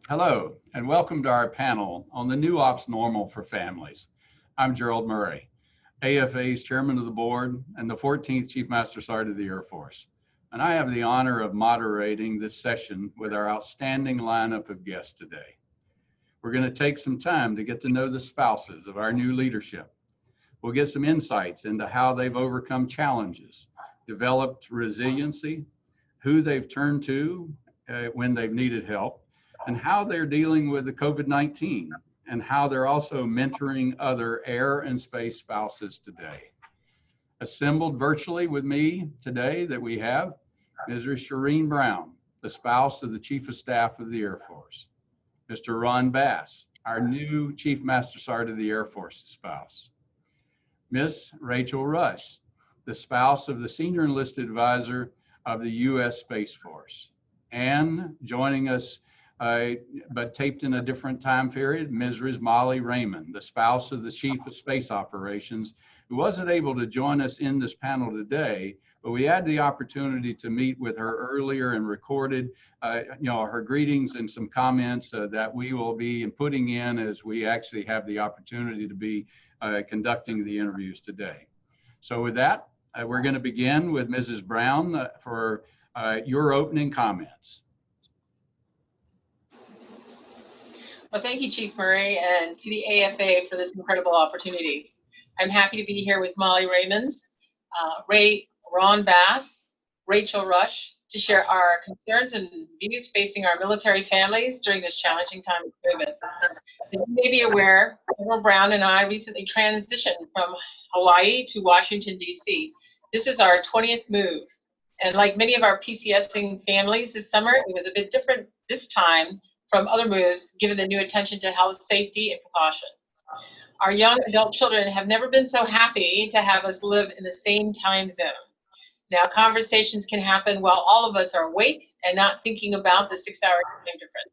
Hello, and welcome to our panel on the new ops normal for families. I'm Gerald Murray, AFA's chairman of the board and the 14th Chief Master Sergeant of the Air Force. And I have the honor of moderating this session with our outstanding lineup of guests today. We're going to take some time to get to know the spouses of our new leadership. We'll get some insights into how they've overcome challenges, developed resiliency, who they've turned to when they've needed help, and how they're dealing with the COVID-19 and how they're also mentoring other air and space spouses today. Assembled virtually with me today that we have Mrs. Shireen Brown, the spouse of the Chief of Staff of the Air Force. Mr. Ron Bass, our new Chief Master Sergeant of the Air Force's spouse. Miss Rachael Rush, the spouse of the Senior Enlisted Advisor of the U.S. Space Force. And joining us but taped in a different time period, Mrs. Molly Raymond, the spouse of the Chief of Space Operations, who wasn't able to join us in this panel today, but we had the opportunity to meet with her earlier and recorded her greetings and some comments that we will be putting in as we actually have the opportunity to be conducting the interviews today. So with that, we're going to begin with Mrs. Brown for your opening comments. Well, thank you, Chief Murray, and to the AFA for this incredible opportunity. I'm happy to be here with Molly Raymond, Ron Bass, Rachael Rush, to share our concerns and views facing our military families during this challenging time of COVID. As you may be aware, General Brown and I recently transitioned from Hawaii to Washington, D.C. This is our 20th move, and like many of our PCSing families this summer, it was a bit different this time from other moves, given the new attention to health, safety, and precaution. Our young adult children have never been so happy to have us live in the same time zone. Now, conversations can happen while all of us are awake and not thinking about the 6-hour time difference.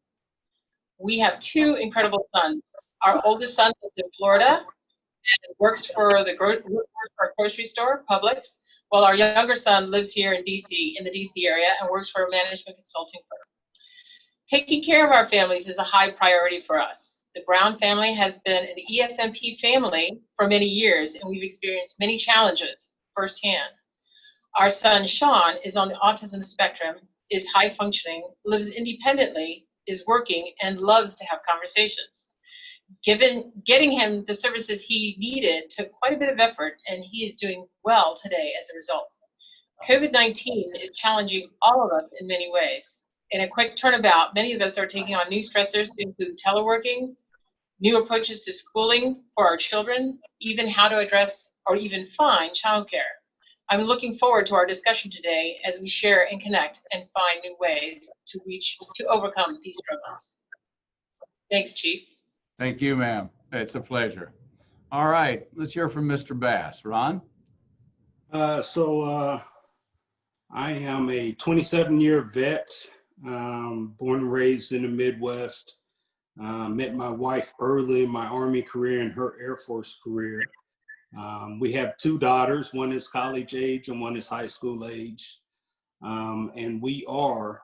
We have two incredible sons. Our oldest son lives in Florida and works for the grocery store, Publix, while our younger son lives here in DC, in the DC area, and works for a management consulting firm. Taking care of our families is a high priority for us. The Brown family has been an EFMP family for many years, and we've experienced many challenges firsthand. Our son, Sean, is on the autism spectrum, is high functioning, lives independently, is working, and loves to have conversations. Getting him the services he needed took quite a bit of effort, and he is doing well today as a result. COVID-19 is challenging all of us in many ways. In a quick turnabout, many of us are taking on new stressors to include teleworking, new approaches to schooling for our children, even how to address or even find childcare. I'm looking forward to our discussion today as we share and connect and find new ways to overcome these struggles. Thanks, Chief. Thank you, ma'am. It's a pleasure. All right, let's hear from Mr. Bass. Ron? I am a 27-year vet, born and raised in the Midwest. Met my wife early in my Army career and her Air Force career. We have two daughters, one is college age and one is high school age. And we are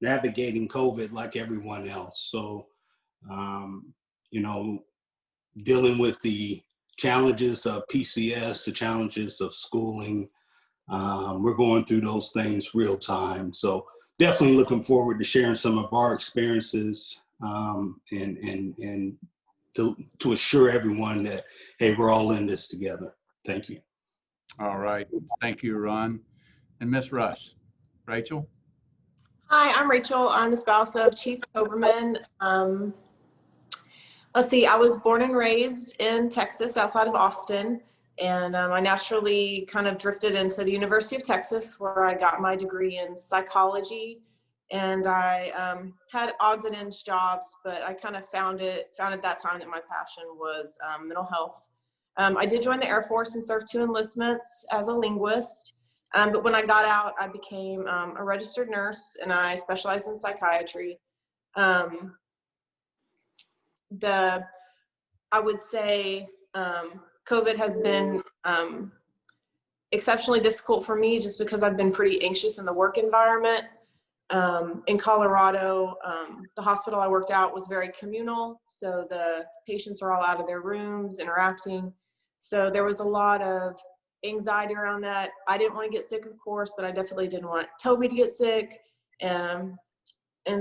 navigating COVID like everyone else. So, dealing with the challenges of PCS, the challenges of schooling, we're going through those things real time. So definitely looking forward to sharing some of our experiences and to assure everyone that, hey, we're all in this together. Thank you. All right. Thank you, Ron. And Miss Rush. Rachael? Hi, I'm Rachael. I'm the spouse of Chief Overman. Let's see, I was born and raised in Texas outside of Austin. And I naturally kind of drifted into the University of Texas, where I got my degree in psychology. And I had odds and ends jobs, but I kind of found at that time that my passion was mental health. I did join the Air Force and served 2 enlistments as a linguist. But when I got out, I became a registered nurse, and I specialized in psychiatry. I would say COVID has been exceptionally difficult for me just because I've been pretty anxious in the work environment. In Colorado, the hospital I worked out was very communal, so the patients are all out of their rooms interacting. So there was a lot of anxiety around that. I didn't want to get sick, of course, but I definitely didn't want Toby to get sick. And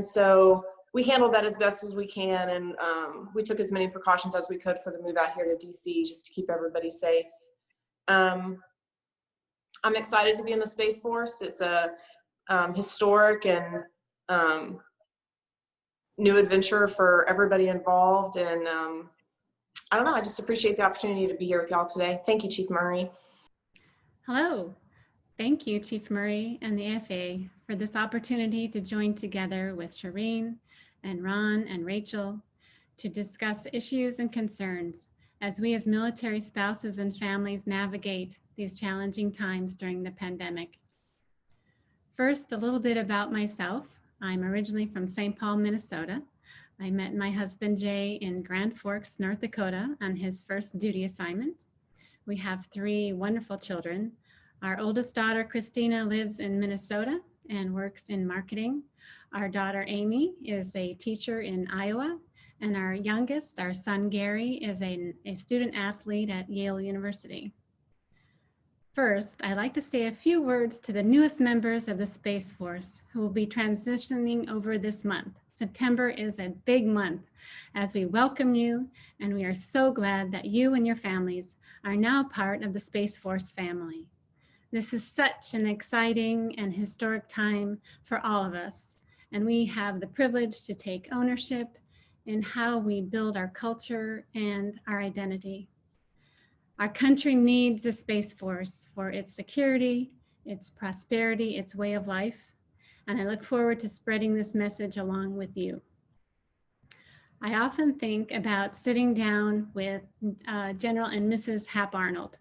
so we handled that as best as we can, and we took as many precautions as we could for the move out here to DC, just to keep everybody safe. I'm excited to be in the Space Force. It's a historic and new adventure for everybody involved, and I don't know, I just appreciate the opportunity to be here with y'all today. Thank you, Chief Murray. Hello. Thank you, Chief Murray and the AFA, for this opportunity to join together with Shireen and Ron and Rachel to discuss issues and concerns as we as military spouses and families navigate these challenging times during the pandemic. First, a little bit about myself. I'm originally from St. Paul, Minnesota. I met my husband, Jay, in Grand Forks, North Dakota on his first duty assignment. We have 3 wonderful children. Our oldest daughter, Christina, lives in Minnesota and works in marketing. Our daughter, Amy, is a teacher in Iowa. And our youngest, our son, Gary, is a student athlete at Yale University. First, I'd like to say a few words to the newest members of the Space Force who will be transitioning over this month. September is a big month as we welcome you, and we are so glad that you and your families are now part of the Space Force family. This is such an exciting and historic time for all of us, and we have the privilege to take ownership in how we build our culture and our identity. Our country needs the Space Force for its security, its prosperity, its way of life, and I look forward to spreading this message along with you. I often think about sitting down with General and Mrs. Hap Arnold.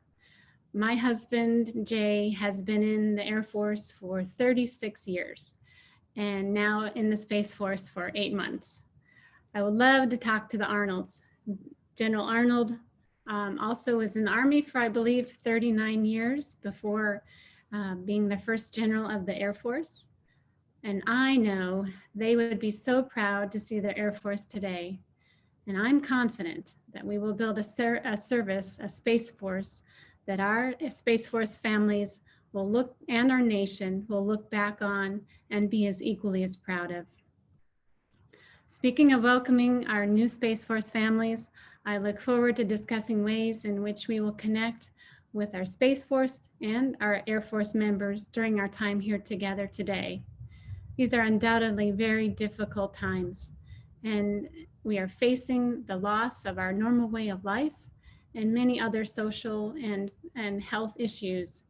My husband, Jay, has been in the Air Force for 36 years and now in the Space Force for 8 months. I would love to talk to the Arnolds. General Arnold also was in the Army for, I believe, 39 years before being the first general of the Air Force. And I know they would be so proud to see the Air Force today. And I'm confident that we will build a service, a Space Force, that our Space Force families will look, and our nation will look back on and be as equally as proud of. Speaking of welcoming our new Space Force families, I look forward to discussing ways in which we will connect with our Space Force and our Air Force members during our time here together today. These are undoubtedly very difficult times, and we are facing the loss of our normal way of life and many other social and health issues.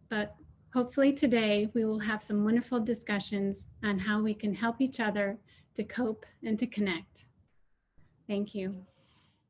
But hopefully today we will have some wonderful discussions on how we can help each other to cope and to connect. Thank you.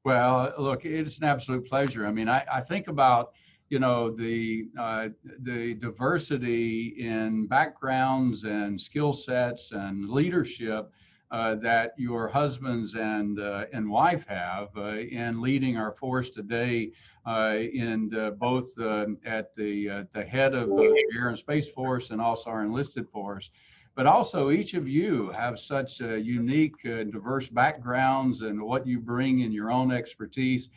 Well, look, it's an absolute pleasure. I mean, I think about, you know, the diversity in backgrounds and skill sets and leadership that your husbands and wife have in leading our force today, in both at the head of the Air and Space Force and also our enlisted force. But also each of you have such unique, diverse backgrounds and what you bring in your own expertise.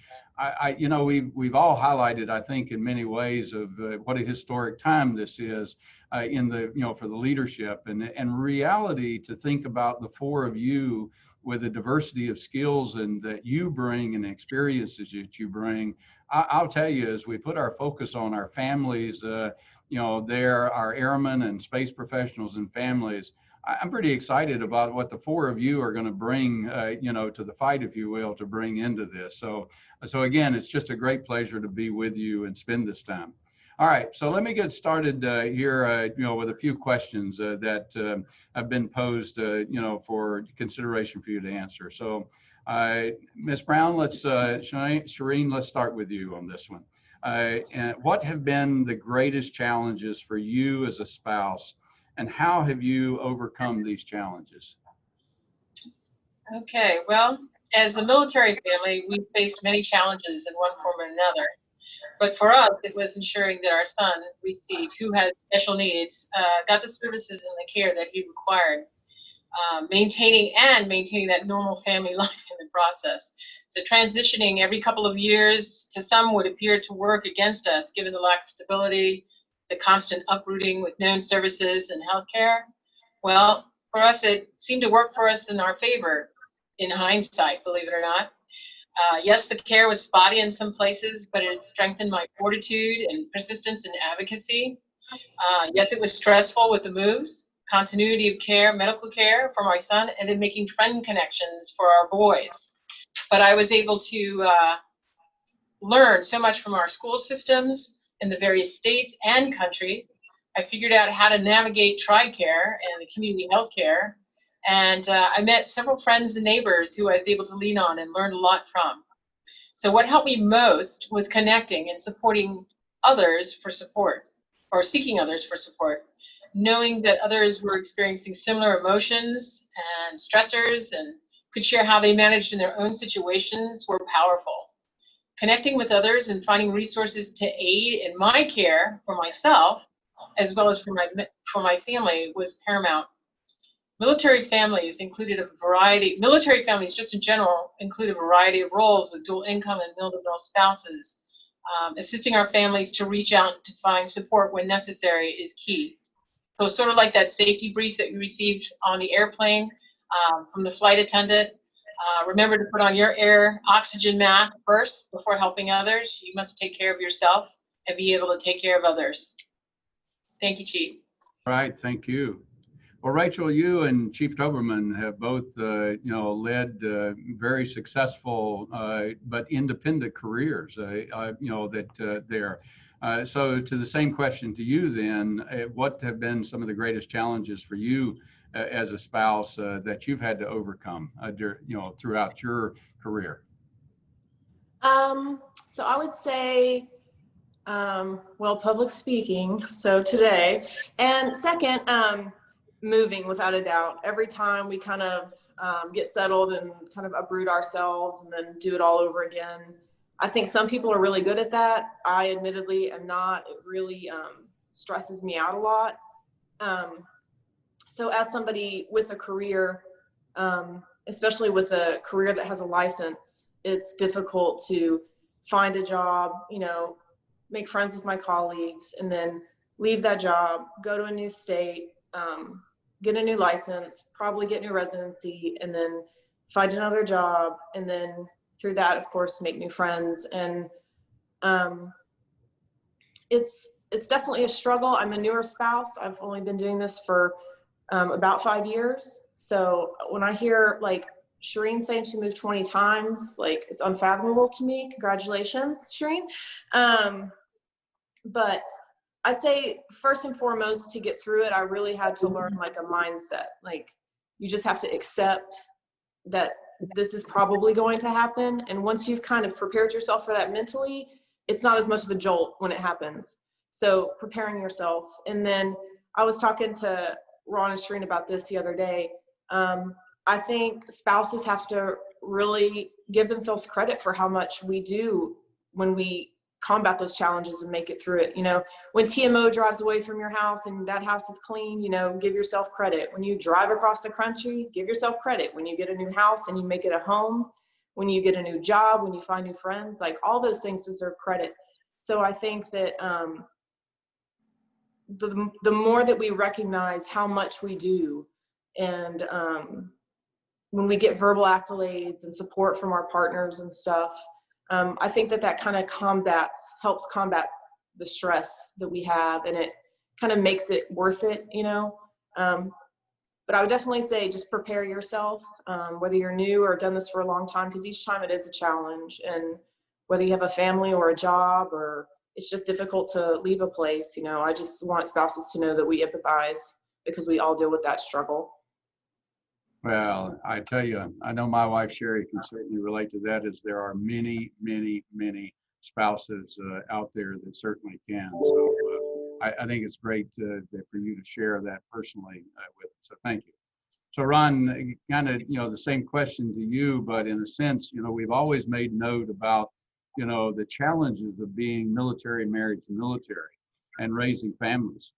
You know, we've all highlighted, I think, in many ways of what a historic time this is in the, you know, for the leadership and reality, to think about the 4 of you with the diversity of skills and that you bring and experiences that you bring. I'll tell you, as we put our focus on our families, you know, they're our airmen and space professionals and families. I'm pretty excited about what the 4 of you are going to bring, you know, to the fight, if you will, to bring into this. So again, it's just a great pleasure to be with you and spend this time. All right, so let me get started here, you know, with a few questions that have been posed, you know, for consideration for you to answer. So, Ms. Brown, Shireen, let's start with you on this one. And what have been the greatest challenges for you as a spouse, and how have you overcome these challenges? Okay, well, as a military family, we faced many challenges in one form or another. But for us, it was ensuring that our son received, who has special needs, got the services and the care that he required, maintaining that normal family life in the process. So transitioning every couple of years to some would appear to work against us, given the lack of stability, the constant uprooting with known services and healthcare. Well, for us, it seemed to work for us in our favor in hindsight, believe it or not. Yes, the care was spotty in some places, but it strengthened my fortitude and persistence and advocacy. Yes, it was stressful with the moves, continuity of care, medical care for my son, and then making friend connections for our boys. But I was able to learn so much from our school systems in the various states and countries. I figured out how to navigate TRICARE and the community health care. And I met several friends and neighbors who I was able to lean on and learn a lot from. So what helped me most was connecting and supporting others for support, or seeking others for support. Knowing that others were experiencing similar emotions and stressors and could share how they managed in their own situations were powerful. Connecting with others and finding resources to aid in my care for myself, as well as for my family, was paramount. Military families just in general include a variety of roles with dual income and mill-to-mill spouses. Assisting our families to reach out to find support when necessary is key. So sort of like that safety brief that you received on the airplane from the flight attendant. Remember to put on your air oxygen mask first before helping others. You must take care of yourself and be able to take care of others. Thank you, Chief. Right, thank you. Well, Rachael, you and Chief Doberman have both, led very successful but independent careers. There. So, to the same question to you, then, what have been some of the greatest challenges for you as a spouse that you've had to overcome, throughout your career? So I would say, public speaking. So today, and second, moving without a doubt. Every time we kind of get settled and kind of uproot ourselves and then do it all over again. I think some people are really good at that. I admittedly am not. It really stresses me out a lot. So as somebody with a career, especially with a career that has a license, it's difficult to find a job, make friends with my colleagues, and then leave that job, go to a new state, get a new license, probably get new residency, and then find another job, and then through that, of course, make new friends. And it's definitely a struggle. I'm a newer spouse. I've only been doing this for about 5 years. So when I hear like Shireen saying she moved 20 times, like it's unfathomable to me. Congratulations, Shireen. But I'd say first and foremost, to get through it, I really had to learn like a mindset. Like you just have to accept that this is probably going to happen. And once you've kind of prepared yourself for that mentally, it's not as much of a jolt when it happens. So preparing yourself. And then I was talking to Ron and Shireen about this the other day. I think spouses have to really give themselves credit for how much we do when we combat those challenges and make it through it. When TMO drives away from your house and that house is clean, give yourself credit. When you drive across the country, give yourself credit. When you get a new house and you make it a home, when you get a new job, when you find new friends, like all those things deserve credit. So I think that the more that we recognize how much we do, and when we get verbal accolades and support from our partners and stuff, I think that kind of helps combat the stress that we have, and it kind of makes it worth it, But I would definitely say just prepare yourself, whether you're new or done this for a long time, because each time it is a challenge. And whether you have a family or a job, or it's just difficult to leave a place, I just want spouses to know that we empathize, because we all deal with that struggle. Well, I tell you, I know my wife Sherry can certainly relate to that, as there are many, many, many spouses out there that certainly can. So I think it's great for you to share that personally with us. So thank you. So Ron, kind of, the same question to you, but in a sense, we've always made note about the challenges of being military married to military and raising families.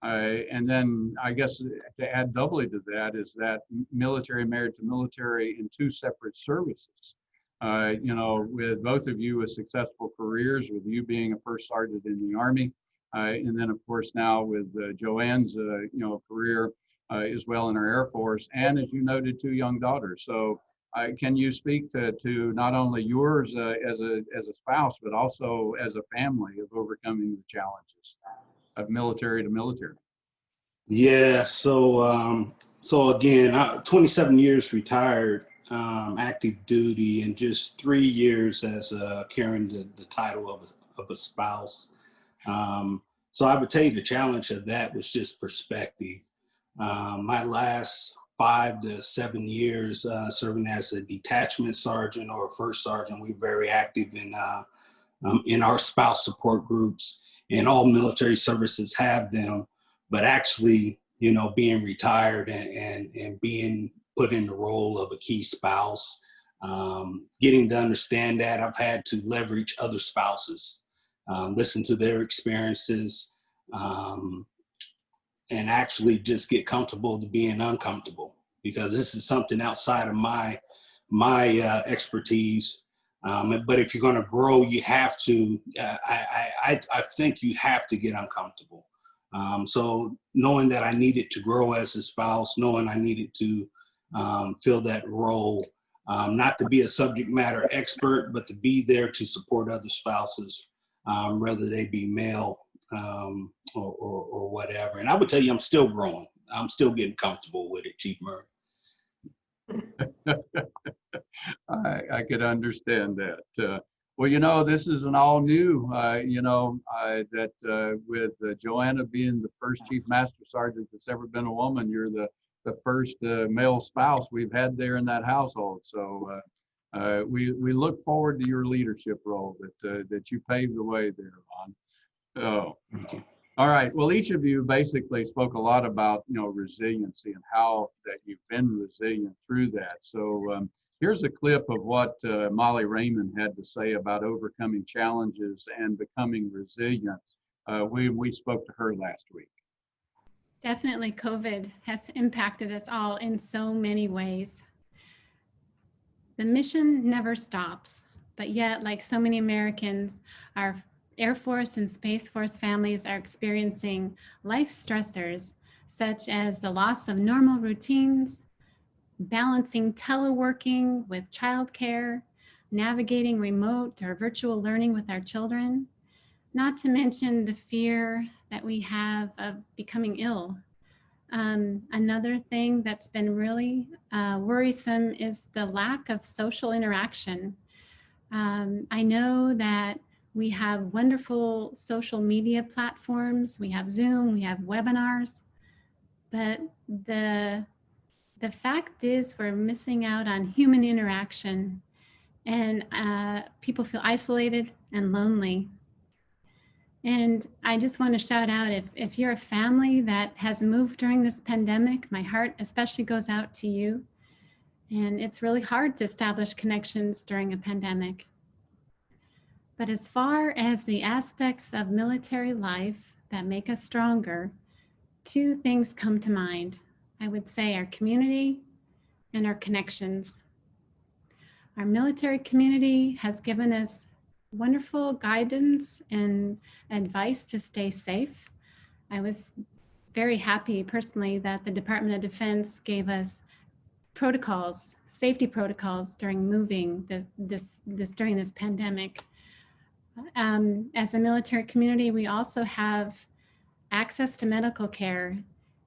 And then I guess to add doubly to that is that military married to military in two separate services. With both of you with successful careers, with you being a first sergeant in the Army, and then of course now with Joanne's career as well in our Air Force, and as you noted, two young daughters. So can you speak to not only yours as a spouse, but also as a family of overcoming the challenges of military to military? Yeah, so again, 27 years retired, active duty, and just 3 years as carrying the title of a spouse. So I would tell you the challenge of that was just perspective. My last 5 to 7 years serving as a detachment sergeant or a first sergeant, we were very active in our spouse support groups, and all military services have them. But actually, being retired and being put in the role of a key spouse, getting to understand that, I've had to leverage other spouses, listen to their experiences, and actually just get comfortable to being uncomfortable, because this is something outside of my expertise. But if you're going to grow, you have to. I think you have to get uncomfortable. So knowing that I needed to grow as a spouse, knowing I needed to fill that role, not to be a subject matter expert, but to be there to support other spouses, whether they be male or whatever. And I would tell you, I'm still growing. I'm still getting comfortable with it, Chief Murray. I could understand that. Well, this is an all new, that with Joanna being the first Chief Master Sergeant that's ever been a woman, you're the first male spouse we've had there in that household. So we look forward to your leadership role that you paved the way there, Ron. Oh. All right. Well, each of you basically spoke a lot about, resiliency and how that you've been resilient through that. So here's a clip of what Molly Raymond had to say about overcoming challenges and becoming resilient. We spoke to her last week. Definitely, COVID has impacted us all in so many ways. The mission never stops, but yet, like so many Americans, our Air Force and Space Force families are experiencing life stressors, such as the loss of normal routines, balancing teleworking with childcare, navigating remote or virtual learning with our children, not to mention the fear that we have of becoming ill. Another thing that's been really worrisome is the lack of social interaction. I know that we have wonderful social media platforms. We have Zoom, we have webinars, but the fact is we're missing out on human interaction, and people feel isolated and lonely. And I just want to shout out, if you're a family that has moved during this pandemic, my heart especially goes out to you. And it's really hard to establish connections during a pandemic. But as far as the aspects of military life that make us stronger, two things come to mind. I would say our community and our connections. Our military community has given us wonderful guidance and advice to stay safe. I was very happy personally that the Department of Defense gave us protocols, safety protocols during moving during this pandemic. As a military community, we also have access to medical care.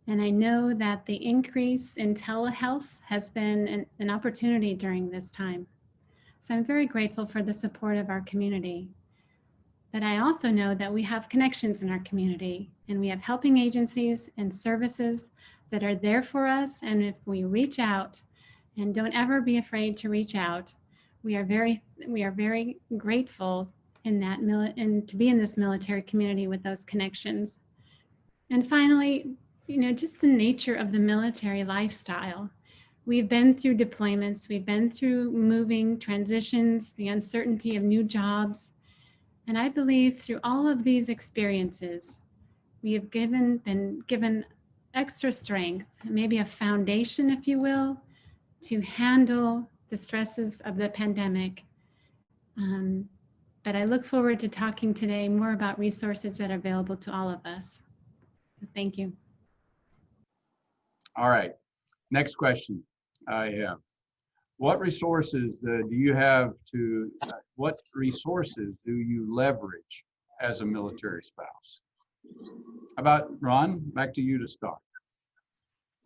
And I know that the increase in telehealth has been an opportunity during this time. So I'm very grateful for the support of our community. But I also know that we have connections in our community, and we have helping agencies and services that are there for us. And if we reach out, and don't ever be afraid to reach out, we are very grateful and to be in this military community with those connections. And finally, just the nature of the military lifestyle. We've been through deployments, we've been through moving transitions, the uncertainty of new jobs. And I believe through all of these experiences, we have been given extra strength, maybe a foundation, if you will, to handle the stresses of the pandemic. But I look forward to talking today more about resources that are available to all of us. So thank you. All right, next question I have. What resources do you have to, what resources do you leverage as a military spouse? How about Ron, back to you to start.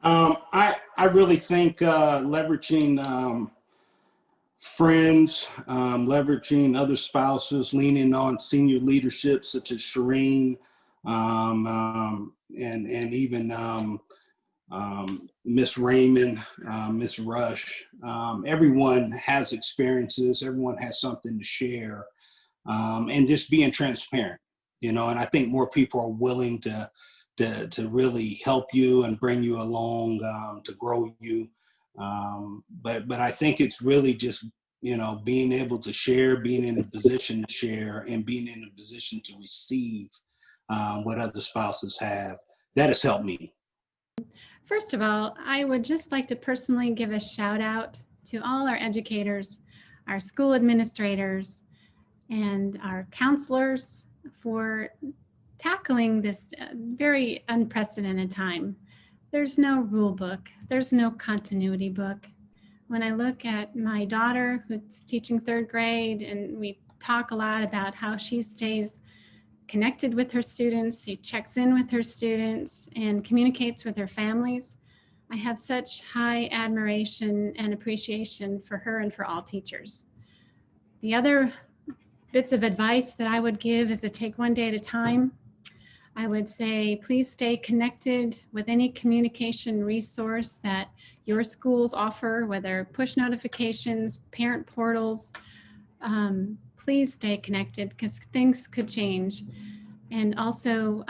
I really think leveraging friends, leveraging other spouses, leaning on senior leadership such as Shireen, and even Miss Raymond, Miss Rush. Everyone has experiences, everyone has something to share, and just being transparent, and I think more people are willing to really help you and bring you along, to grow you. But I think it's really just, being able to share, being in a position to share, and being in a position to receive what other spouses have. That has helped me. First of all, I would just like to personally give a shout out to all our educators, our school administrators, and our counselors for tackling this very unprecedented time. There's no rule book, there's no continuity book. When I look at my daughter who's teaching 3rd grade, and we talk a lot about how she stays connected with her students, she checks in with her students and communicates with her families. I have such high admiration and appreciation for her and for all teachers. The other bits of advice that I would give is to take one day at a time. I would say, please stay connected with any communication resource that your schools offer, whether push notifications, parent portals. Please stay connected because things could change. And also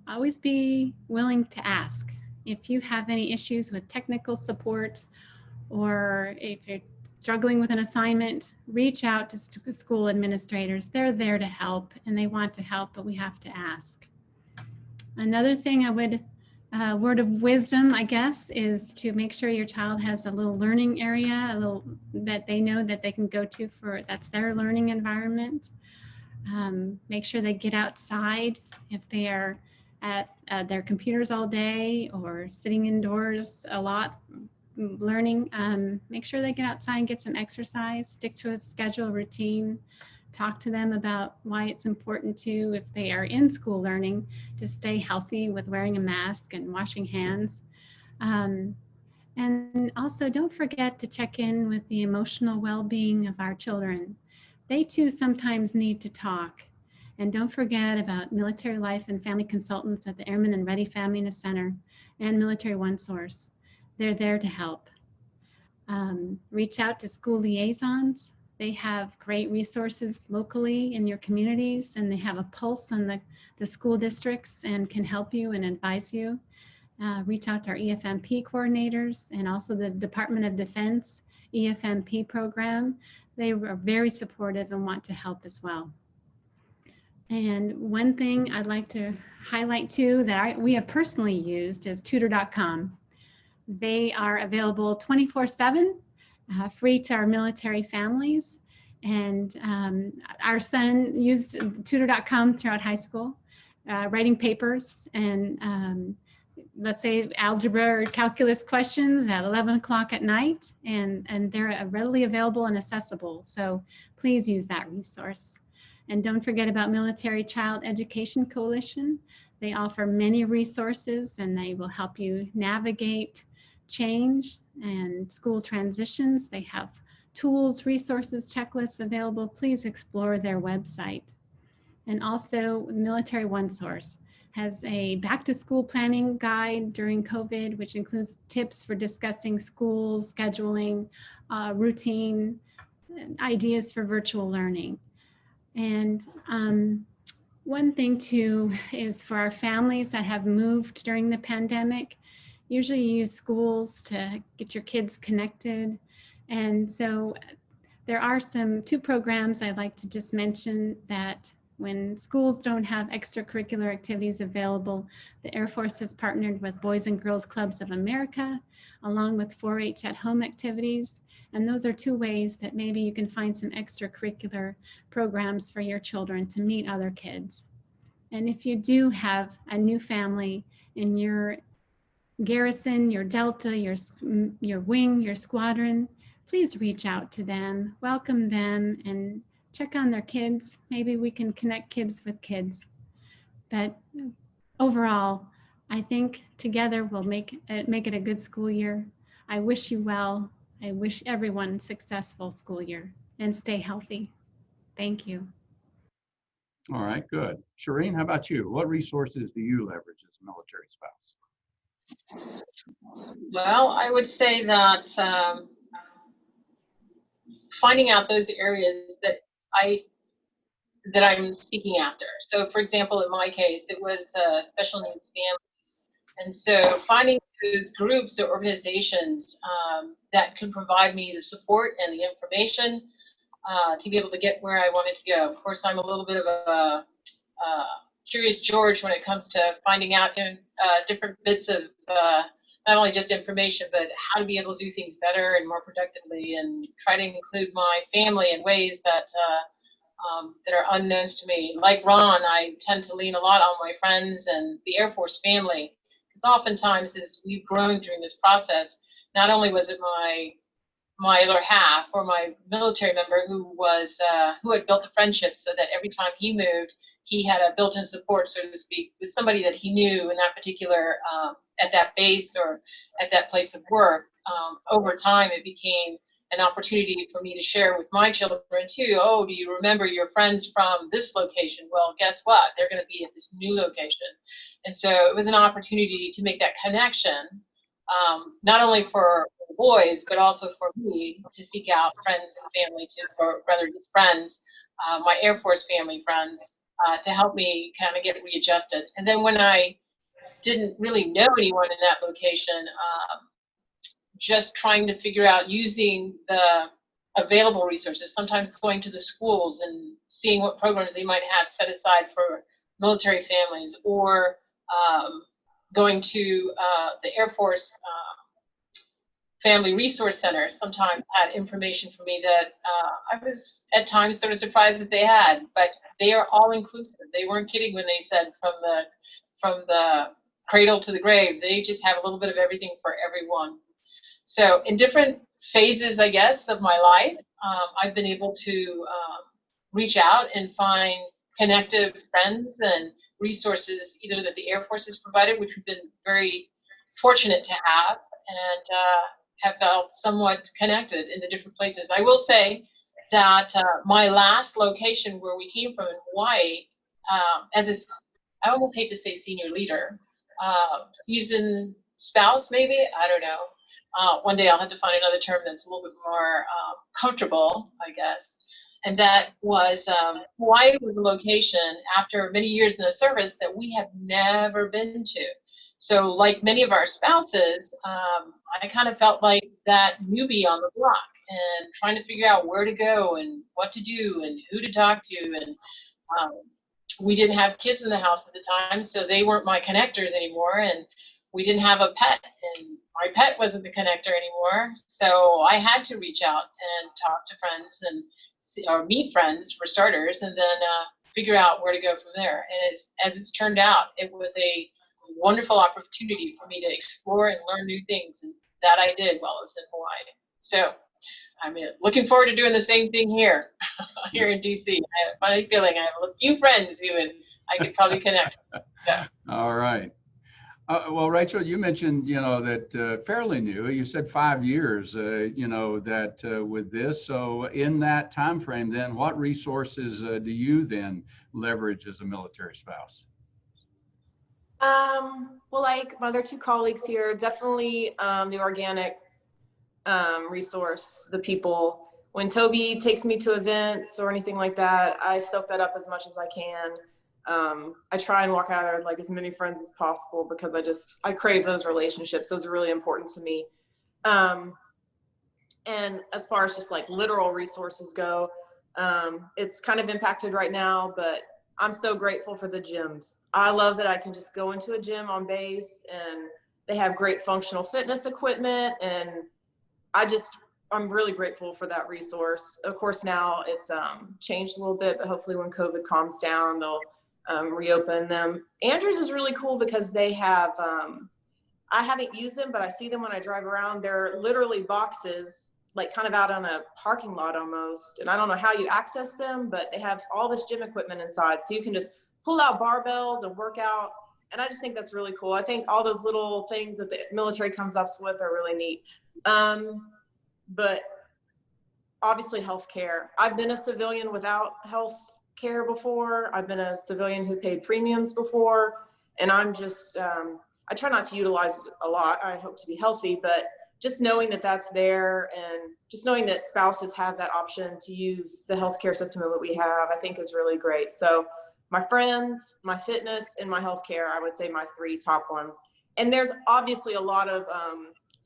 always be willing to ask. If you have any issues with technical support, or if you're struggling with an assignment, reach out to school administrators. They're there to help and they want to help, but we have to ask. Another thing I would, word of wisdom, I guess, is to make sure your child has a little learning area, a little that they know that they can go to for, that's their learning environment. Make sure they get outside if they are at their computers all day or sitting indoors a lot learning. Make sure they get outside and get some exercise, stick to a schedule routine, talk to them about why it's important to, if they are in school learning, to stay healthy with wearing a mask and washing hands. And also don't forget to check in with the emotional well-being of our children. They too sometimes need to talk. And don't forget about military life and family consultants at the Airman and Ready Family Center and Military One Source. They're there to help. Reach out to school liaisons. They have great resources locally in your communities, and they have a pulse on the school districts and can help you and advise you. Reach out to our EFMP coordinators and also the Department of Defense EFMP program. They are very supportive and want to help as well. And one thing I'd like to highlight too that we have personally used is tutor.com. They are available 24/7, free to our military families. And our son used tutor.com throughout high school, writing papers and let's say algebra or calculus questions at 11 o'clock at night, and they're readily available and accessible. So please use that resource. And don't forget about Military Child Education Coalition. They offer many resources and they will help you navigate change and school transitions. They have tools, resources, checklists available. Please explore their website. And also Military One Source has a back to school planning guide during COVID, which includes tips for discussing schools, scheduling, routine, ideas for virtual learning. And one thing too is for our families that have moved during the pandemic, usually you use schools to get your kids connected. And so there are two programs I'd like to just mention that when schools don't have extracurricular activities available, the Air Force has partnered with Boys and Girls Clubs of America, along with 4-H at home activities. And those are two ways that maybe you can find some extracurricular programs for your children to meet other kids. And if you do have a new family in your garrison, your delta, your wing, your squadron, please reach out to them, welcome them, and check on their kids. Maybe we can connect kids with kids. But overall, I think together we'll make it a good school year. I wish you well. I wish everyone a successful school year, and stay healthy. Thank you. All right, good. Shireen, how about you? What resources do you leverage as a military spouse? Well, I would say that finding out those areas that I'm seeking after. So, for example, in my case, it was special needs families, and so finding those groups or organizations that could provide me the support and the information to be able to get where I wanted to go. Of course, I'm a little bit of a curious George when it comes to finding out different bits of not only just information, but how to be able to do things better and more productively, and try to include my family in ways that that are unknowns to me. Like Ron, I tend to lean a lot on my friends and the Air Force family, because oftentimes as we've grown during this process, not only was it my other half or my military member who had built the friendship, so that every time he moved, he had a built-in support, so to speak, with somebody that he knew in that particular at that base or at that place of work. Over time, it became an opportunity for me to share with my children too. Oh, do you remember your friends from this location? Well, guess what? They're going to be at this new location. And so it was an opportunity to make that connection, not only for the boys, but also for me to seek out friends and family, or rather just friends, my Air Force family friends, to help me kind of get readjusted. And then when I didn't really know anyone in that location, just trying to figure out using the available resources, sometimes going to the schools and seeing what programs they might have set aside for military families, or going to the Air Force Family Resource Center sometimes had information for me that I was at times sort of surprised that they had, but they are all inclusive. They weren't kidding when they said from the cradle to the grave, they just have a little bit of everything for everyone. So in different phases, I guess, of my life, I've been able to reach out and find connective friends and resources, either that the Air Force has provided, which we've been very fortunate to have, and have felt somewhat connected in the different places. I will say that my last location where we came from in Hawaii, I almost hate to say senior leader, seasoned spouse maybe, I don't know. One day I'll have to find another term that's a little bit more comfortable, I guess. And that was Hawaii was a location after many years in the service that we have never been to. So like many of our spouses, I kind of felt like that newbie on the block and trying to figure out where to go and what to do and who to talk to. And we didn't have kids in the house at the time, so they weren't my connectors anymore. And we didn't have a pet, and my pet wasn't the connector anymore. So I had to reach out and talk to friends or meet friends for starters, and then figure out where to go from there. And as it's turned out, it was a wonderful opportunity for me to explore and learn new things, and that I did while I was in Hawaii. So I'm looking forward to doing the same thing here, here in DC. I have a funny feeling I have a few friends who I could probably connect. Yeah. All right. Well, Rachel, you mentioned, that fairly new. You said 5 years, that with this. So in that time frame, then, what resources do you then leverage as a military spouse? Well, like my other two colleagues here, definitely the organic resource, the people. When Toby takes me to events or anything like that, I soak that up as much as I can. I try and walk out of there with like as many friends as possible because I crave those relationships. Those are really important to me. And as far as just like literal resources go, it's kind of impacted right now, but I'm so grateful for the gyms. I love that I can just go into a gym on base and they have great functional fitness equipment. And I'm really grateful for that resource. Of course, now it's changed a little bit, but hopefully when COVID calms down, they'll reopen them. Andrews is really cool because they have, I haven't used them, but I see them when I drive around. They're literally boxes, like kind of out on a parking lot almost. And I don't know how you access them, but they have all this gym equipment inside. So you can just pull out barbells and work out. And I just think that's really cool. I think all those little things that the military comes up with are really neat. But obviously healthcare. I've been a civilian without health care before. I've been a civilian who paid premiums before. And I'm just, I try not to utilize it a lot. I hope to be healthy, but just knowing that that's there and just knowing that spouses have that option to use the healthcare system that we have, I think is really great. So my friends, my fitness, and my healthcare, I would say my 3 top ones. And there's obviously a lot of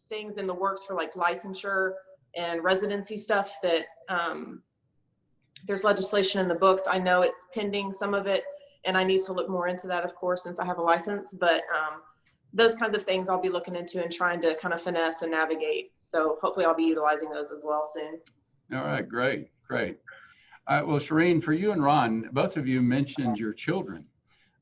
things in the works for like licensure and residency stuff that there's legislation in the books. I know it's pending, some of it, and I need to look more into that, of course, since I have a license, but those kinds of things I'll be looking into and trying to kind of finesse and navigate. So hopefully I'll be utilizing those as well soon. All right, great. Well, Shireen, for you and Ron, both of you mentioned your children.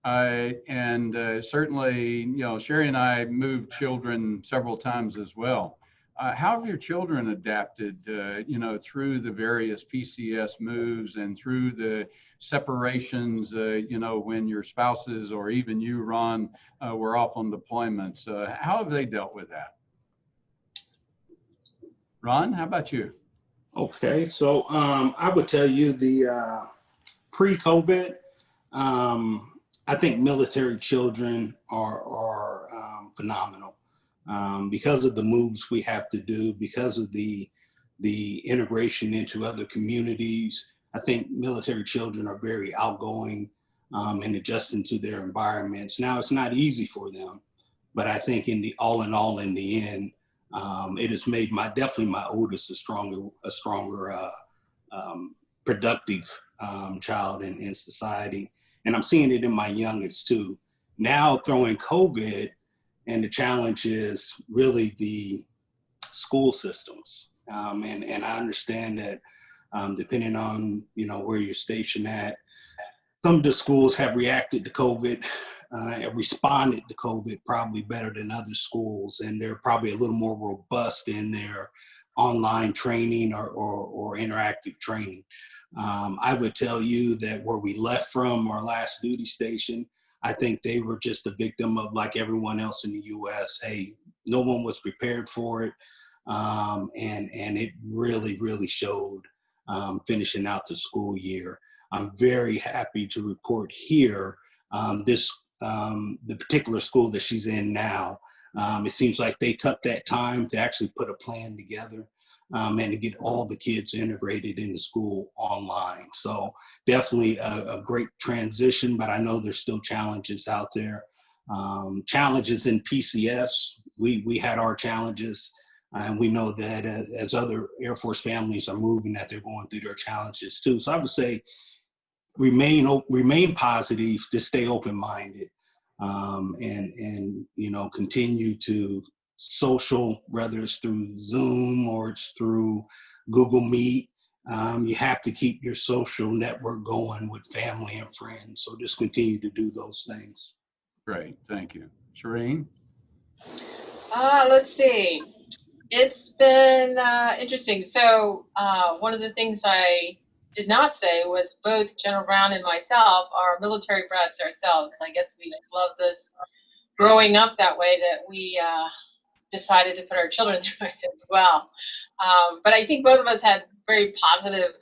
And certainly, Sherry and I moved children several times as well. How have your children adapted, through the various PCS moves and through the separations, when your spouses or even you, Ron, were off on deployments? How have they dealt with that? Ron, how about you? Okay, so I would tell you the pre-COVID, I think military children are phenomenal. Because of the moves we have to do, because of the integration into other communities, I think military children are very outgoing and adjusting to their environments. Now, it's not easy for them, but I think in the end, it has made definitely my oldest a stronger, productive child in society. And I'm seeing it in my youngest too. Now, throwing COVID, and the challenge is really the school systems. And I understand that depending on, where you're stationed at, some of the schools have reacted to COVID, have responded to COVID probably better than other schools. And they're probably a little more robust in their online training or interactive training. I would tell you that where we left from our last duty station, I think they were just a victim of, like everyone else in the U.S. Hey, no one was prepared for it. And it really, really showed finishing out the school year. I'm very happy to report here the particular school that she's in now. It seems like they took that time to actually put a plan together and to get all the kids integrated in the school online. So definitely a great transition, but I know there's still challenges out there. Challenges in PCS, we had our challenges, and we know that as other Air Force families are moving, that they're going through their challenges too. So I would say remain positive, just stay open-minded, and continue to social, whether it's through Zoom or it's through Google Meet. You have to keep your social network going with family and friends. So just continue to do those things. Great, thank you. Shireen? Let's see. It's been interesting. So one of the things I did not say was both General Brown and myself are military brats ourselves. I guess we just love this growing up that way that we decided to put our children through it as well. But I think both of us had very positive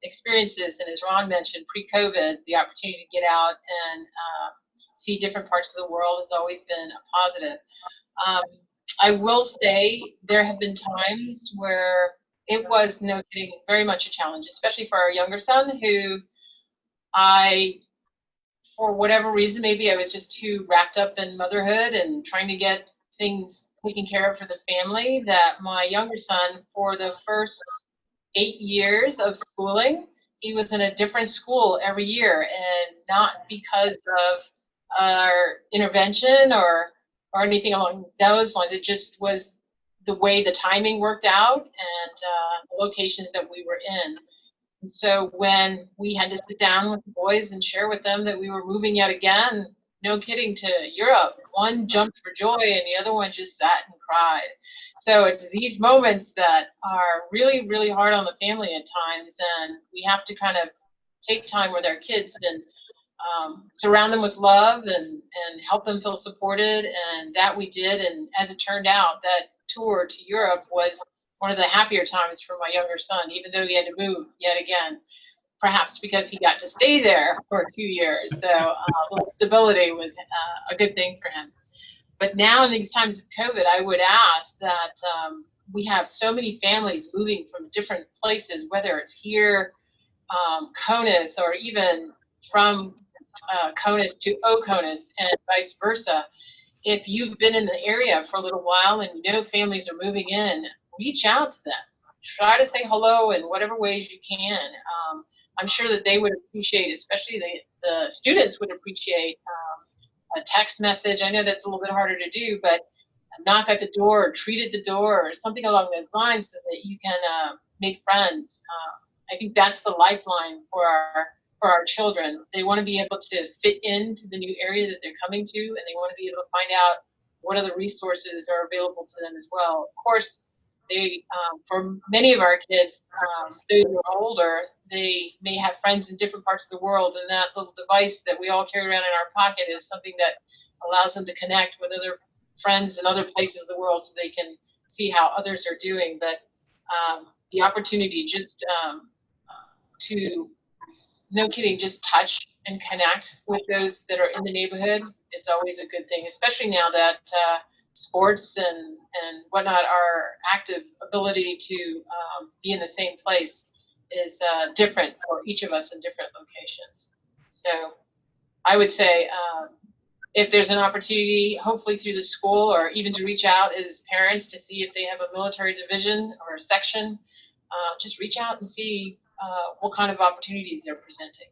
experiences. And as Ron mentioned, pre-COVID, the opportunity to get out and see different parts of the world has always been a positive. I will say there have been times where it was, no kidding, very much a challenge, especially for our younger son, who I for whatever reason, maybe I was just too wrapped up in motherhood and trying to get things taken care of for the family, that my younger son, for the first 8 years of schooling, he was in a different school every year, and not because of our intervention or anything along those lines. It just was the way the timing worked out, and the locations that we were in. And so when we had to sit down with the boys and share with them that we were moving yet again, no kidding, to Europe, one jumped for joy and the other one just sat and cried. So it's these moments that are really, really hard on the family at times, and we have to kind of take time with our kids and surround them with love and help them feel supported, and that we did. And as it turned out, that tour to Europe was one of the happier times for my younger son, even though he had to move yet again, perhaps because he got to stay there for 2 years. So a little stability was a good thing for him. But now in these times of COVID, I would ask that we have so many families moving from different places, whether it's here, CONUS, or even from CONUS to OCONUS and vice versa. If you've been in the area for a little while and you know families are moving in, reach out to them. Try to say hello in whatever ways you can. I'm sure that they would appreciate, especially the students would appreciate a text message. I know that's a little bit harder to do, but a knock at the door or treat at the door or something along those lines so that you can make friends. I think that's the lifeline for our children. They want to be able to fit into the new area that they're coming to, and they want to be able to find out what other resources are available to them as well. Of course, they, for many of our kids, those who are older, they may have friends in different parts of the world, and that little device that we all carry around in our pocket is something that allows them to connect with other friends in other places of the world so they can see how others are doing. But the opportunity just to, no kidding, just touch and connect with those that are in the neighborhood is always a good thing, especially now that sports and whatnot, our active ability to be in the same place is different for each of us in different locations. So I would say if there's an opportunity, hopefully through the school, or even to reach out as parents to see if they have a military division or a section, just reach out and see what kind of opportunities they're presenting.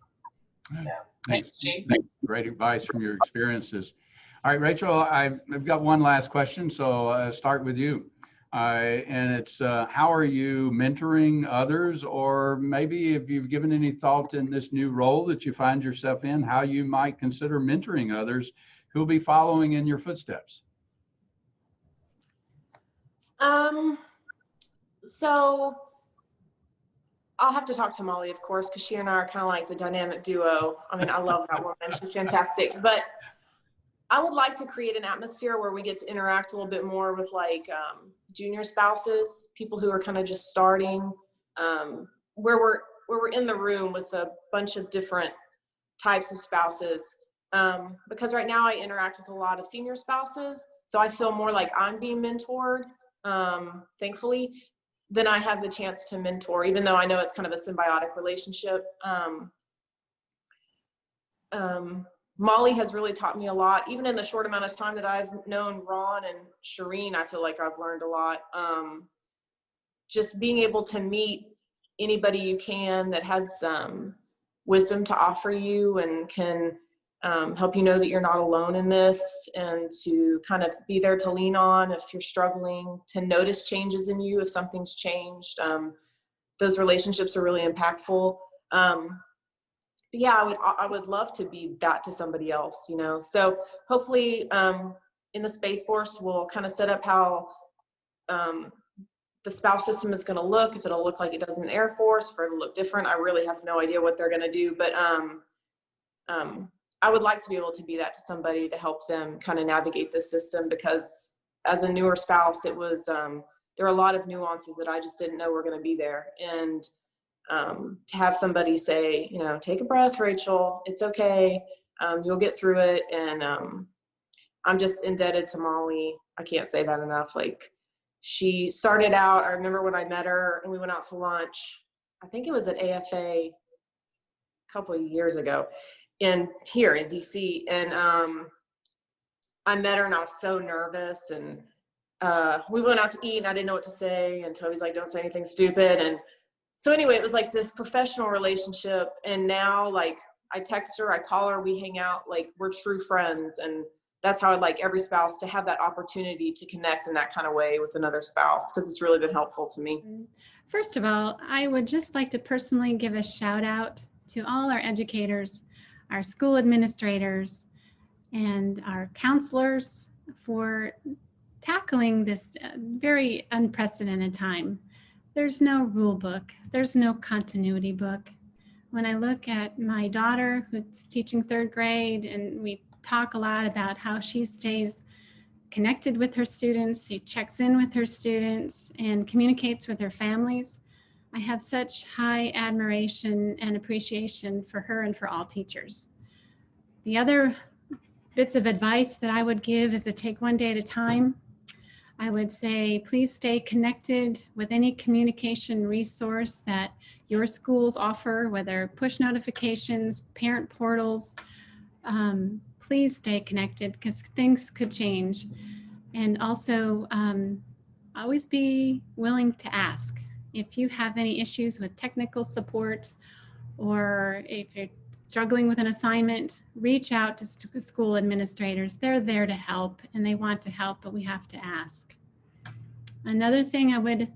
So, thanks, Gene. Great advice from your experiences. All right, Rachel, I've got one last question, so start with you. And it's how are you mentoring others, or maybe if you've given any thought in this new role that you find yourself in, how you might consider mentoring others who will be following in your footsteps? So I'll have to talk to Molly, of course, because she and I are kind of like the dynamic duo. I mean, I love that woman. She's fantastic. But I would like to create an atmosphere where we get to interact a little bit more with like junior spouses, people who are kind of just starting, where we're in the room with a bunch of different types of spouses. Because right now I interact with a lot of senior spouses, so I feel more like I'm being mentored, thankfully, than I have the chance to mentor, even though I know it's kind of a symbiotic relationship. Molly has really taught me a lot. Even in the short amount of time that I've known Ron and Shireen, I feel like I've learned a lot. Just being able to meet anybody you can that has wisdom to offer you and can help you know that you're not alone in this, and to kind of be there to lean on if you're struggling, to notice changes in you if something's changed. Those relationships are really impactful. Yeah, I would love to be that to somebody else, you know. So hopefully in the Space Force, we'll kind of set up how the spouse system is going to look, if it'll look like it does in the Air Force, or it'll look different. I really have no idea what they're going to do, but I would like to be able to be that to somebody to help them kind of navigate this system, because as a newer spouse, it was, there are a lot of nuances that I just didn't know were going to be there. And to have somebody say, you know, take a breath, Rachel, it's okay. You'll get through it. And I'm just indebted to Molly. I can't say that enough. Like, she started out, I remember when I met her and we went out to lunch, I think it was at AFA a couple of years ago. here in DC. And I met her and I was so nervous, and we went out to eat and I didn't know what to say, and Toby's like, don't say anything stupid. And so anyway, it was like this professional relationship, and now like I text her, I call her, we hang out, like we're true friends. And that's how I'd like every spouse to have that opportunity to connect in that kind of way with another spouse, because it's really been helpful to me. First of all, I would just like to personally give a shout out to all our educators, our school administrators, and our counselors for tackling this very unprecedented time. There's no rule book, there's no continuity book. When I look at my daughter who's teaching 3rd grade, and we talk a lot about how she stays connected with her students, she checks in with her students and communicates with her families. I have such high admiration and appreciation for her and for all teachers. The other bits of advice that I would give is to take one day at a time. I would say, please stay connected with any communication resource that your schools offer, whether push notifications, parent portals. Please stay connected, because things could change. And also always be willing to ask. If you have any issues with technical support, or if you're struggling with an assignment, reach out to school administrators. They're there to help, and they want to help, but we have to ask. Another thing I would,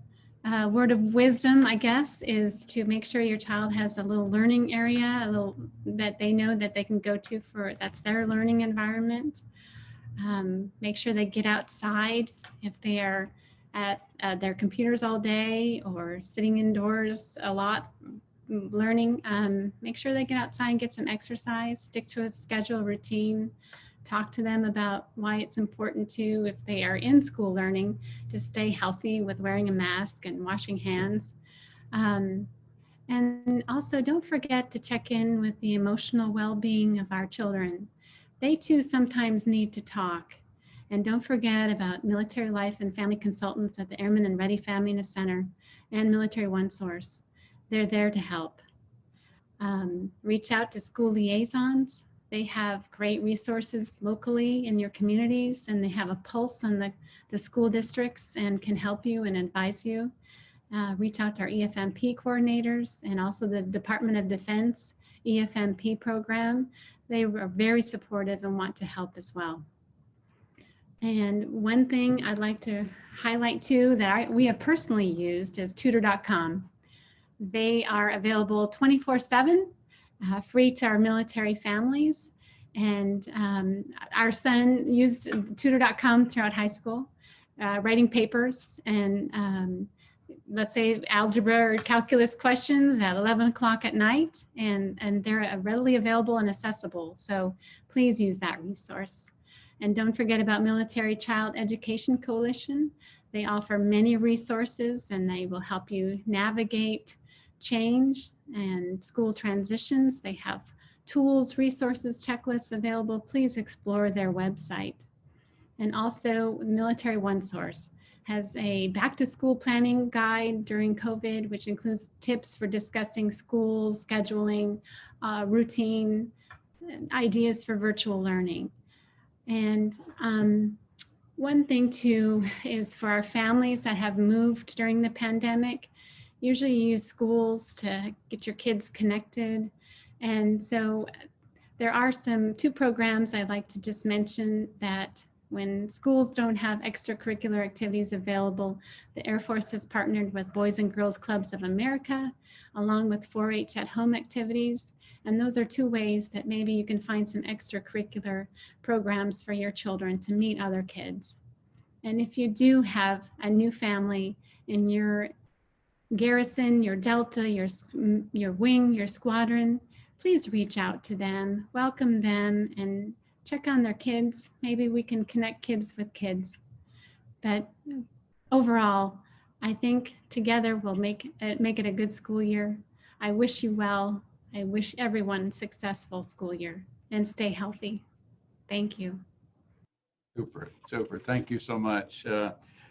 word of wisdom, I guess, is to make sure your child has a little learning area, a little that they know that they can go to for, that's their learning environment. Make sure they get outside if they are at their computers all day or sitting indoors a lot learning. Make sure they get outside and get some exercise, stick to a schedule routine, talk to them about why it's important to, if they are in school learning, to stay healthy with wearing a mask and washing hands. And also don't forget to check in with the emotional well-being of our children. They too sometimes need to talk. And don't forget about military life and family consultants at the Airman and Ready Family Center and Military One Source. They're there to help. Reach out to school liaisons. They have great resources locally in your communities, and they have a pulse on the school districts and can help you and advise you. Reach out to our EFMP coordinators and also the Department of Defense EFMP program. They are very supportive and want to help as well. And one thing I'd like to highlight too that we have personally used is tutor.com. They are available 24/7, free to our military families. And our son used tutor.com throughout high school, writing papers and let's say algebra or calculus questions at 11 o'clock at night, and they're readily available and accessible. So please use that resource. And don't forget about Military Child Education Coalition. They offer many resources, and they will help you navigate change and school transitions. They have tools, resources, checklists available. Please explore their website. And also Military One Source has a back to school planning guide during COVID, which includes tips for discussing schools, scheduling, routine, ideas for virtual learning. And one thing too is for our families that have moved during the pandemic, usually you use schools to get your kids connected. And so there are two programs I'd like to just mention that when schools don't have extracurricular activities available, the Air Force has partnered with Boys and Girls Clubs of America, along with 4-H at home activities. And those are two ways that maybe you can find some extracurricular programs for your children to meet other kids. And if you do have a new family in your garrison, your Delta, your wing, your squadron, please reach out to them, welcome them, and check on their kids. Maybe we can connect kids with kids. But overall, I think together we'll make it a good school year. I wish you well. I wish everyone a successful school year, and stay healthy. Thank you. Super, super. Thank you so much.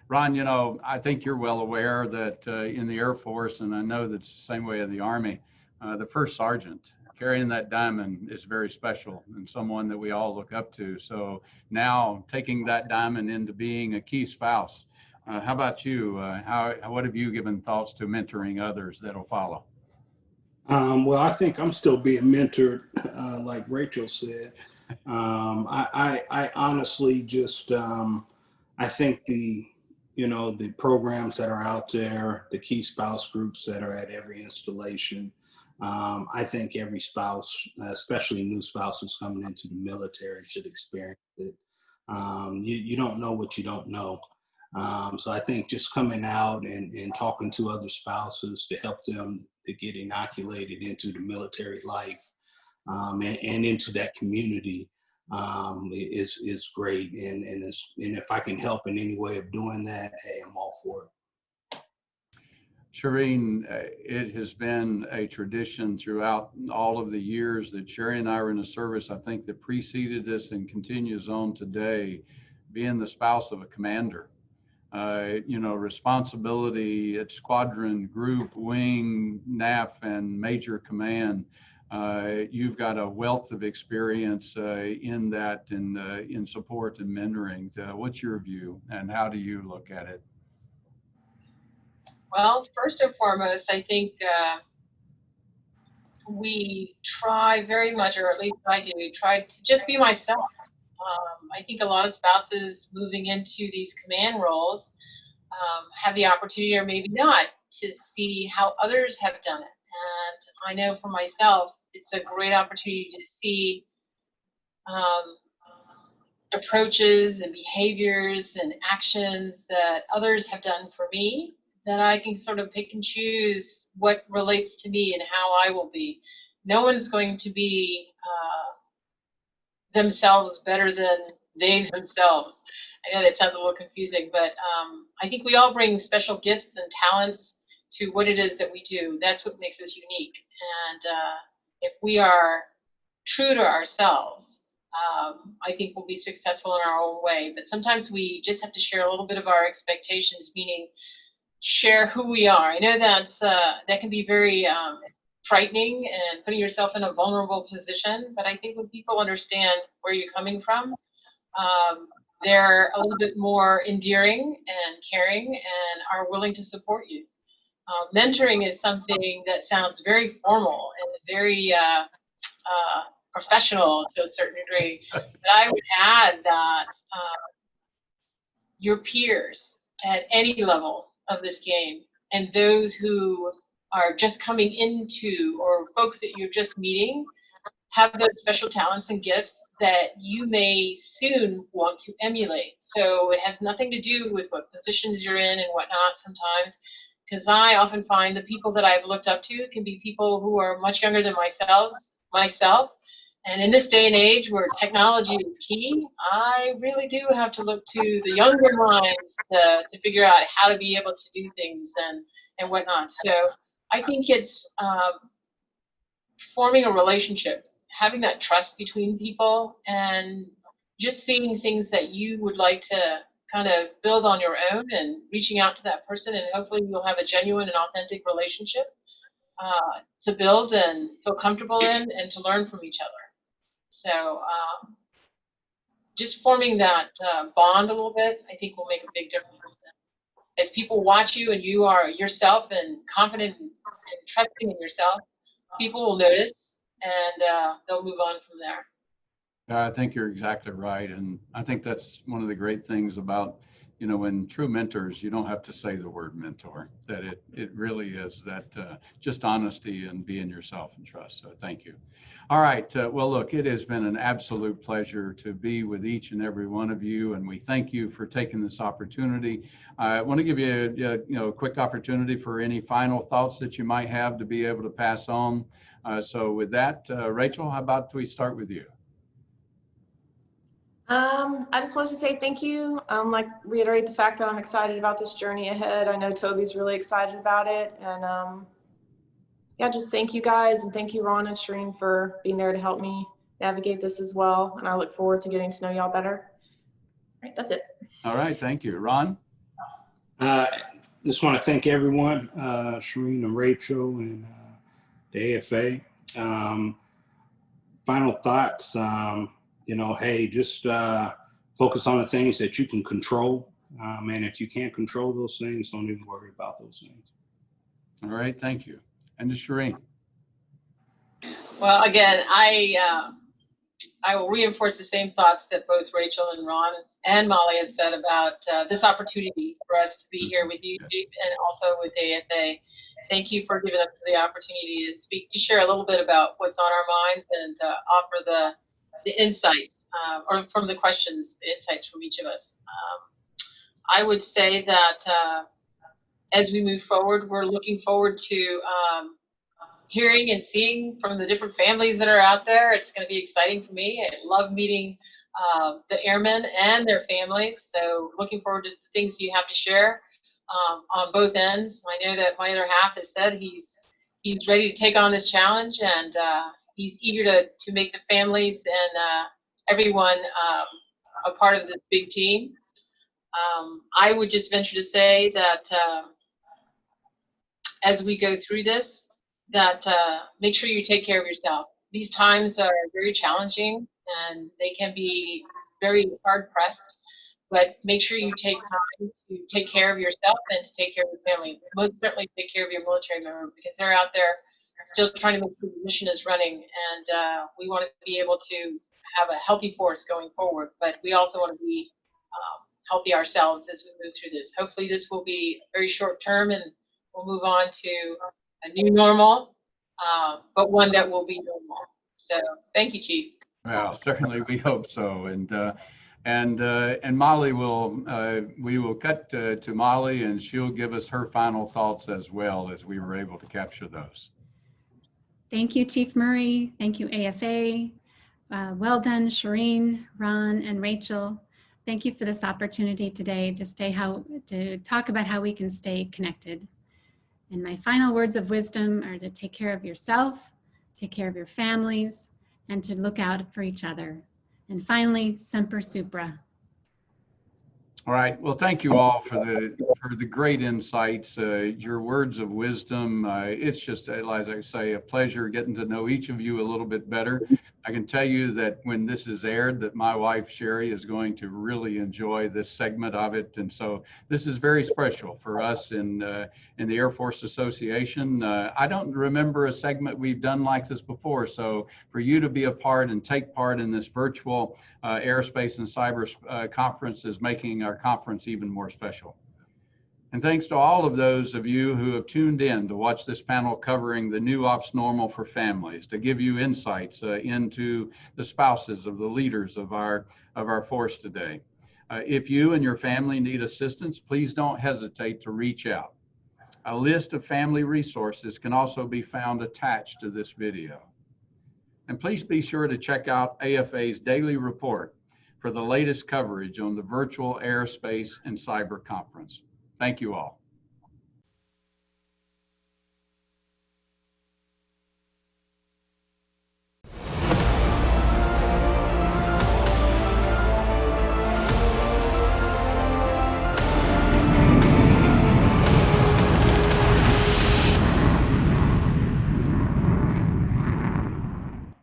Ron, you know, I think you're well aware that in the Air Force, and I know that's the same way in the Army, the first sergeant carrying that diamond is very special and someone that we all look up to. So now taking that diamond into being a key spouse. How about you? What have you given thoughts to mentoring others that'll follow? Well, I think I'm still being mentored, like Rachel said. I honestly just, I think the programs that are out there, the key spouse groups that are at every installation, I think every spouse, especially new spouses coming into the military, should experience it. You don't know what you don't know. So I think just coming out and talking to other spouses to help them to get inoculated into the military life, and into that community, is great. And if I can help in any way of doing that, hey, I'm all for it. Shireen, it has been a tradition throughout all of the years that Sherry and I were in a service, I think, that preceded this and continues on today, being the spouse of a commander. Responsibility at squadron, group, wing, NAF, and major command. You've got a wealth of experience in that, in support and mentoring. What's your view, and how do you look at it? Well, first and foremost, I think we try very much, or at least I do, try to just be myself. I think a lot of spouses moving into these command roles have the opportunity, or maybe not, to see how others have done it. And I know for myself, it's a great opportunity to see approaches and behaviors and actions that others have done for me, that I can sort of pick and choose what relates to me and how I will be. No one's going to be themselves better than they themselves. I know that sounds a little confusing, but I think we all bring special gifts and talents to what it is that we do. That's what makes us unique. And if we are true to ourselves, I think we'll be successful in our own way. But sometimes we just have to share a little bit of our expectations, meaning share who we are. I know that can be very frightening and putting yourself in a vulnerable position, but I think when people understand where you're coming from, they're a little bit more endearing and caring and are willing to support you. Mentoring is something that sounds very formal and very professional to a certain degree, but I would add that your peers at any level of this game, and those who are just coming into, or folks that you're just meeting, have those special talents and gifts that you may soon want to emulate. So it has nothing to do with what positions you're in and whatnot sometimes, because I often find the people that I've looked up to can be people who are much younger than myself. And in this day and age where technology is key, I really do have to look to the younger minds to figure out how to be able to do things and whatnot. So I think it's forming a relationship, having that trust between people, and just seeing things that you would like to kind of build on your own and reaching out to that person, and hopefully you'll have a genuine and authentic relationship to build and feel comfortable in and to learn from each other. So just forming that bond a little bit, I think will make a big difference. As people watch you and you are yourself and confident and trusting in yourself, people will notice, and they'll move on from there. I think you're exactly right. And I think that's one of the great things about, when true mentors, you don't have to say the word mentor, that it really is that just honesty and being yourself and trust. So thank you. All right. Well, look, it has been an absolute pleasure to be with each and every one of you. And we thank you for taking this opportunity. I want to give you a quick opportunity for any final thoughts that you might have to be able to pass on. So with that, Rachel, how about we start with you? I just wanted to say thank you. Reiterate the fact that I'm excited about this journey ahead. I know Toby's really excited about it, and yeah, just thank you guys, and thank you, Ron and Shireen, for being there to help me navigate this as well. And I look forward to getting to know y'all better. All right, that's it. All right, thank you, Ron. Just want to thank everyone, Shireen and Rachel and the AFA. final thoughts, you know, hey, just focus on the things that you can control. And if you can't control those things, don't even worry about those things. All right, thank you. And to Shireen. Well, again, I will reinforce the same thoughts that both Rachel and Ron and Molly have said about this opportunity for us to be here with you, Chief, and also with AFA. Thank you for giving us the opportunity to speak, to share a little bit about what's on our minds and offer the insights, or from the questions, the insights from each of us. I would say that as we move forward, we're looking forward to hearing and seeing from the different families that are out there. It's going to be exciting for me. I love meeting the airmen and their families. So looking forward to the things you have to share on both ends. I know that my other half has said he's ready to take on this challenge, and he's eager to make the families and everyone a part of this big team. I would just venture to say that as we go through this, that make sure you take care of yourself. These times are very challenging and they can be very hard pressed, but make sure you take time to take care of yourself and to take care of your family. Most certainly take care of your military member, because they're out there still trying to make sure the mission is running, and we want to be able to have a healthy force going forward, but we also want to be healthy ourselves as we move through this. Hopefully this will be very short term and we'll move on to a new normal, but one that will be normal. So thank you, Chief. Well, certainly we hope so. And Molly we will cut to Molly, and she'll give us her final thoughts as well, as we were able to capture those. Thank you, Chief Murray. Thank you, AFA. Well done, Shireen, Ron, and Rachel. Thank you for this opportunity today to talk about how we can stay connected. And my final words of wisdom are to take care of yourself, take care of your families, and to look out for each other. And finally, Semper Supra. All right. Well, thank you all for the great insights, your words of wisdom. It's just, as I say, a pleasure getting to know each of you a little bit better. I can tell you that when this is aired, that my wife Sherry is going to really enjoy this segment of it, and so this is very special for us in the Air Force Association. I don't remember a segment we've done like this before, so for you to be a part and take part in this virtual Aerospace and Cyber conference is making our conference even more special. And thanks to all of those of you who have tuned in to watch this panel covering the new ops normal for families, to give you insights into the spouses of the leaders of our force today. If you and your family need assistance, please don't hesitate to reach out. A list of family resources can also be found attached to this video. And please be sure to check out AFA's daily report for the latest coverage on the virtual Aerospace and Cyber conference. Thank you all.